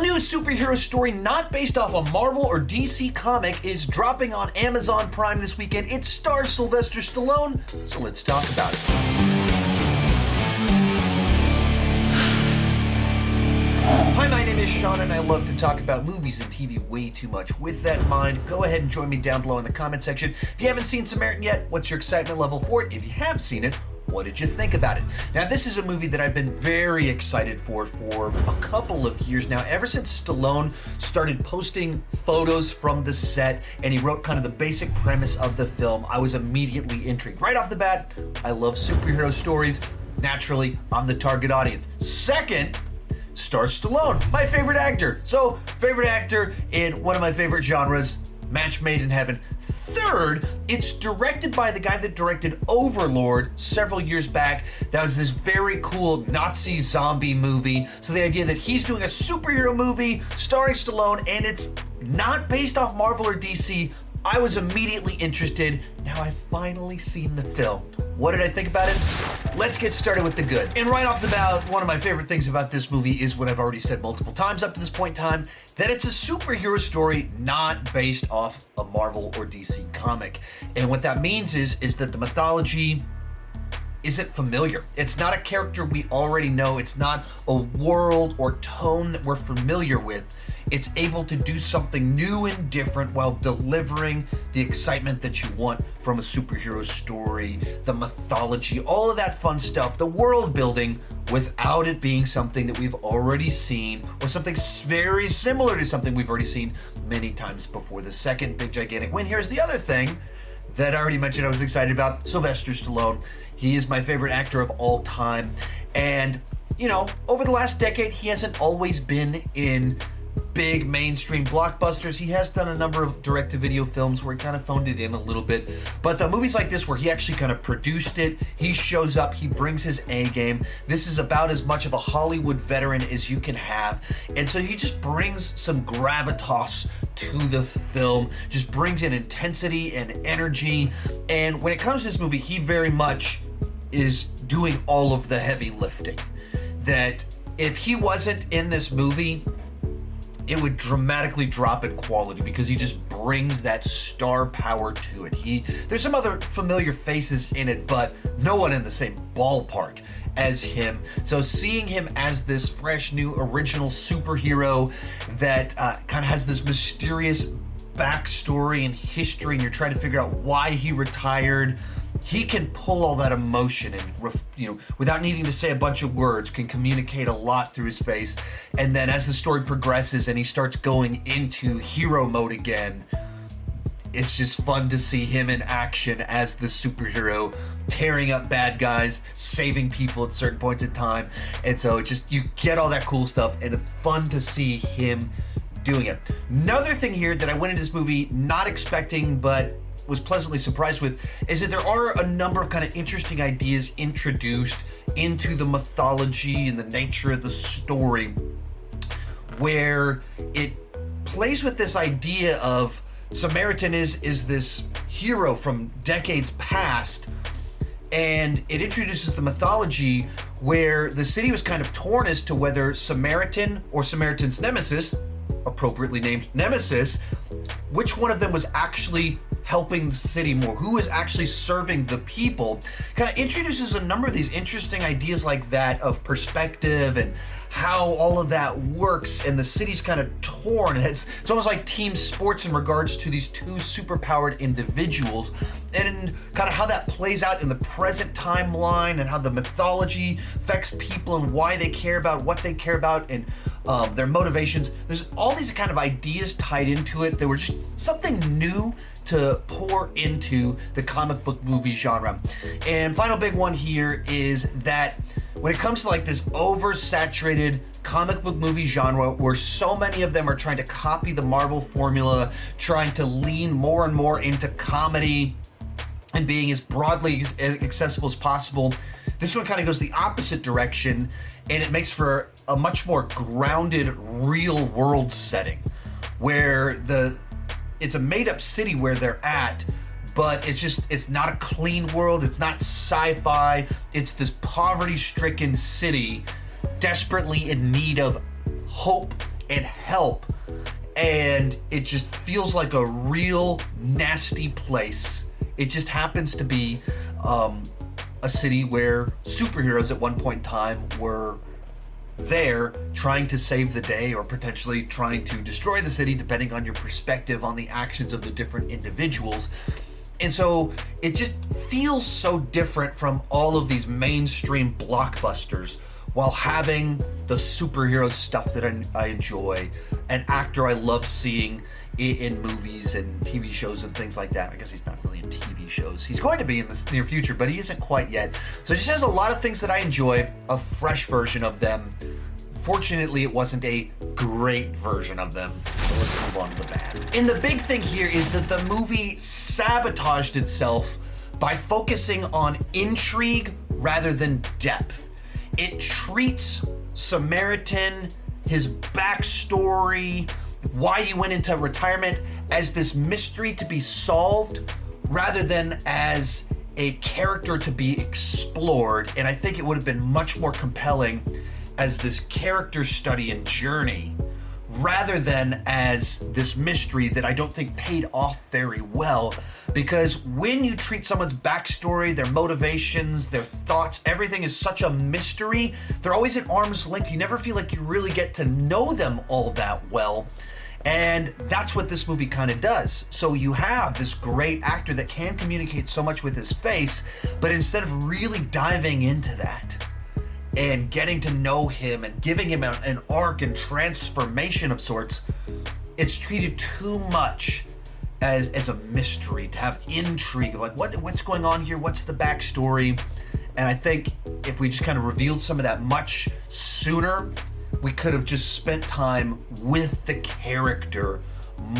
all-new superhero story not based off a Marvel or DC comic is dropping on Amazon Prime this weekend. It stars Sylvester Stallone, so let's talk about it. Hi, my name is Sean, and I love to talk about movies and TV way too much. With that in mind, go ahead and join me down below in the comment section. If you haven't seen Samaritan yet, what's your excitement level for it? If you have seen it, what did you think about it? Now, this is a movie that I've been very excited for a couple of years now. Ever since Stallone started posting photos from the set and he wrote kind of the basic premise of the film, I was immediately intrigued. Right off the bat, I love superhero stories. Naturally, I'm the target audience. Second, stars Stallone, my favorite actor. So, favorite actor in one of my favorite genres, match made in heaven. Third, it's directed by the guy that directed Overlord several years back. That was this very cool Nazi zombie movie. So the idea that he's doing a superhero movie starring Stallone and it's not based off Marvel or DC, I was immediately interested. Now I've finally seen the film. What did I think about it? Let's get started with the good. And right off the bat, one of my favorite things about this movie is what I've already said multiple times up to this point in time, that it's a superhero story not based off a Marvel or DC comic. And what that means is that the mythology isn't familiar. It's not a character we already know. It's not a world or tone that we're familiar with. It's able to do something new and different while delivering the excitement that you want from a superhero story, the mythology, all of that fun stuff, the world building, without it being something that we've already seen or something very similar to something we've already seen many times before. The second big gigantic win here is the other thing that I already mentioned I was excited about, Sylvester Stallone. He is my favorite actor of all time. And, you know, over the last decade, he hasn't always been in big mainstream blockbusters. He has done a number of direct-to-video films where he kind of phoned it in a little bit. But the movies like this where he actually kind of produced it, he shows up, he brings his A game. This is about as much of a Hollywood veteran as you can have. And so he just brings some gravitas to the film, just brings in intensity and energy. And when it comes to this movie, he very much is doing all of the heavy lifting. That if he wasn't in this movie, it would dramatically drop in quality because he just brings that star power to it. There's some other familiar faces in it, but no one in the same ballpark as him. So seeing him as this fresh, new, original superhero that kind of has this mysterious backstory and history, and you're trying to figure out why he retired, he can pull all that emotion and, you know, without needing to say a bunch of words, can communicate a lot through his face. And then as the story progresses and he starts going into hero mode again, it's just fun to see him in action as the superhero, tearing up bad guys, saving people at certain points in time. And so it just, you get all that cool stuff, and it's fun to see him doing it. Another thing here that I went into this movie not expecting, but was pleasantly surprised with, is that there are a number of kind of interesting ideas introduced into the mythology and the nature of the story, where it plays with this idea of Samaritan is this hero from decades past, and it introduces the mythology where the city was kind of torn as to whether Samaritan or Samaritan's nemesis, appropriately named Nemesis, which one of them was actually helping the city more, who is actually serving the people. Kind of introduces a number of these interesting ideas like that of perspective and how all of that works, and the city's kind of torn. And it's almost like team sports in regards to these two superpowered individuals, and kind of how that plays out in the present timeline, and how the mythology affects people and why they care about what they care about, and their motivations. There's all these kind of ideas tied into it that were just something new to pour into the comic book movie genre. And final big one here is that when it comes to like this oversaturated comic book movie genre where so many of them are trying to copy the Marvel formula, trying to lean more and more into comedy and being as broadly accessible as possible, this one kind of goes the opposite direction, and it makes for a much more grounded real world setting where it's a made-up city where they're at, but it's not a clean world, it's not sci-fi, it's this poverty-stricken city desperately in need of hope and help, and it just feels like a real nasty place. It just happens to be a city where superheroes at one point in time were there trying to save the day, or potentially trying to destroy the city, depending on your perspective on the actions of the different individuals. And so it just feels so different from all of these mainstream blockbusters, while having the superhero stuff that I enjoy, an actor I love seeing in movies and TV shows and things like that. I guess he's not really in TV shows. He's going to be in the near future, but he isn't quite yet. So it just has a lot of things that I enjoy, a fresh version of them. Fortunately, it wasn't a great version of them, so let's move on to the bad. And the big thing here is that the movie sabotaged itself by focusing on intrigue rather than depth. It treats Samaritan, his backstory, why he went into retirement, as this mystery to be solved rather than as a character to be explored. And I think it would have been much more compelling as this character study and journey, rather than as this mystery that I don't think paid off very well. Because when you treat someone's backstory, their motivations, their thoughts, everything is such a mystery. They're always at arm's length. You never feel like you really get to know them all that well. And that's what this movie kind of does. So you have this great actor that can communicate so much with his face, but instead of really diving into that and getting to know him and giving him an arc and transformation of sorts, it's treated too much as a mystery, to have intrigue, like what's going on here, what's the backstory. And I think if we just kind of revealed some of that much sooner, we could have just spent time with the character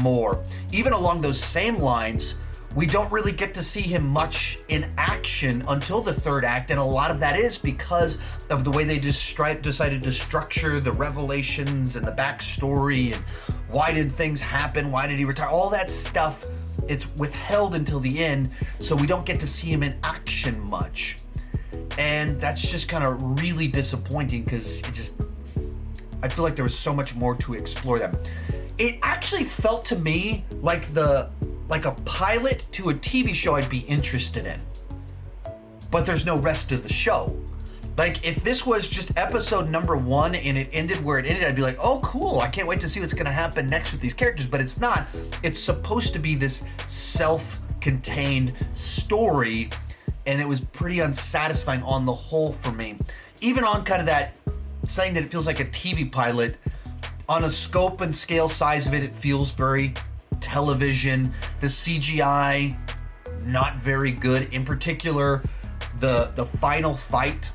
more. Even along those same lines, we don't really get to see him much in action until the third act, and a lot of that is because of the way they decided to structure the revelations and the backstory, and why did things happen, why did he retire, all that stuff. It's withheld until the end, so we don't get to see him in action much. And that's just kind of really disappointing, because I feel like there was so much more to explore them. It actually felt to me like a pilot to a TV show I'd be interested in, but there's no rest of the show. Like, if this was just episode number 1 and it ended where it ended, I'd be like, oh cool, I can't wait to see what's gonna happen next with these characters. But it's not. It's supposed to be this self-contained story, and it was pretty unsatisfying on the whole for me. Even on kind of that, saying that it feels like a TV pilot, on a scope and scale size of it, it feels very television. The CGI, not very good. In particular, the final fight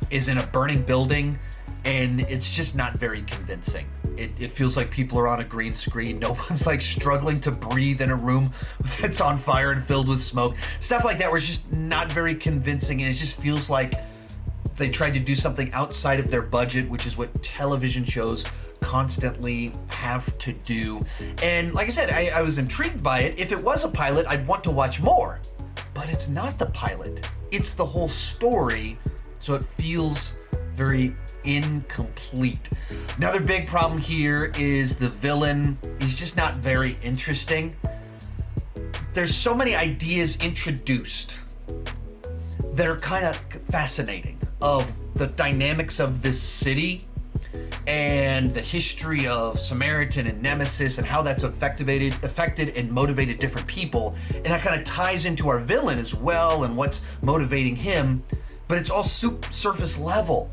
is in a burning building, and it's just not very convincing. It feels like people are on a green screen. No one's like struggling to breathe in a room that's on fire and filled with smoke. Stuff like that where it's just not very convincing, and it just feels like they tried to do something outside of their budget, which is what television shows constantly have to do. And like I said, I was intrigued by it. If it was a pilot, I'd want to watch more. But it's not the pilot. It's the whole story, so it feels very incomplete. Another big problem here is the villain. He's just not very interesting. There's so many ideas introduced that are kind of fascinating, of the dynamics of this city and the history of Samaritan and Nemesis and how that's affected and motivated different people. And that kind of ties into our villain as well and what's motivating him, but it's all surface level.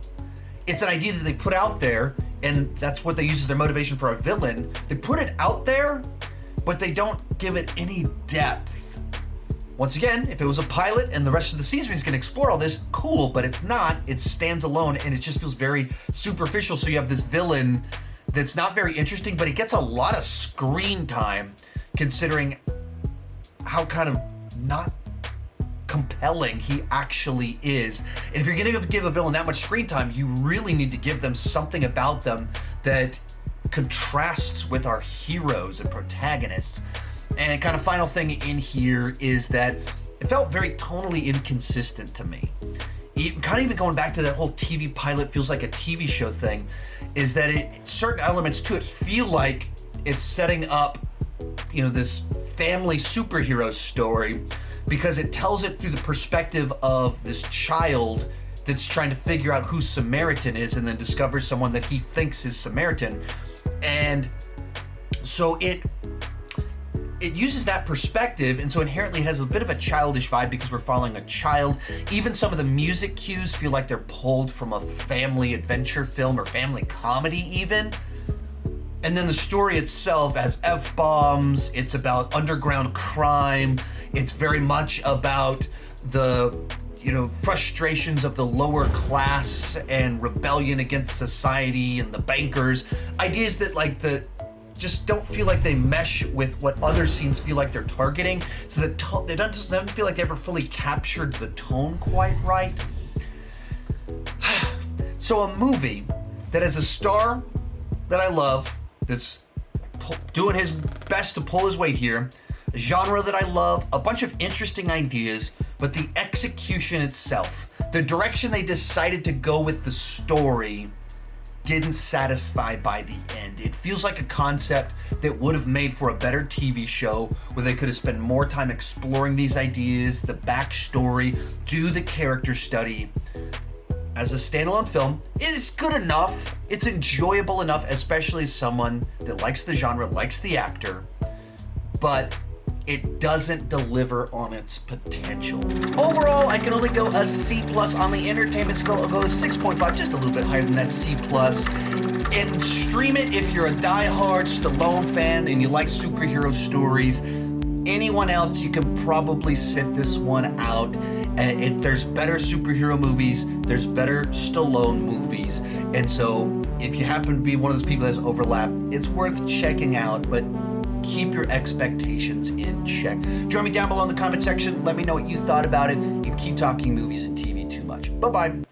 It's an idea that they put out there, and that's what they use as their motivation for a villain. They put it out there, but they don't give it any depth. Once again, if it was a pilot and the rest of the season is going to explore all this, cool, but it's not. It stands alone, and it just feels very superficial. So you have this villain that's not very interesting, but he gets a lot of screen time, considering how kind of not compelling he actually is. And if you're going to give a villain that much screen time, you really need to give them something about them that contrasts with our heroes and protagonists. And kind of final thing in here is that it felt very tonally inconsistent to me. kind of even going back to that whole TV pilot feels like a TV show thing, is that certain elements to it feel like it's setting up, this family superhero story, because it tells it through the perspective of this child that's trying to figure out who Samaritan is and then discovers someone that he thinks is Samaritan. And so it uses that perspective, and so inherently it has a bit of a childish vibe because we're following a child. Even some of the music cues feel like they're pulled from a family adventure film or family comedy even. And then the story itself has F-bombs, it's about underground crime, it's very much about the frustrations of the lower class and rebellion against society and the bankers. Ideas that just don't feel like they mesh with what other scenes feel like they're targeting. So they don't feel like they ever fully captured the tone quite right. So a movie that has a star that I love, that's doing his best to pull his weight here, a genre that I love, a bunch of interesting ideas, but the execution itself, the direction they decided to go with the story, didn't satisfy by the end. It feels like a concept that would have made for a better TV show where they could have spent more time exploring these ideas, the backstory, do the character study. As a standalone film, it's good enough, it's enjoyable enough, especially as someone that likes the genre, likes the actor, but it doesn't deliver on its potential. Overall, I can only go a C+ on the entertainment scale. I'll go a 6.5, just a little bit higher than that C+. And stream it if you're a die-hard Stallone fan and you like superhero stories. Anyone else, you can probably sit this one out. There's better superhero movies, there's better Stallone movies. And so if you happen to be one of those people that has overlap, it's worth checking out, but keep your expectations in check. Join me down below in the comment section. Let me know what you thought about it, and keep talking movies and TV too much. Bye-bye.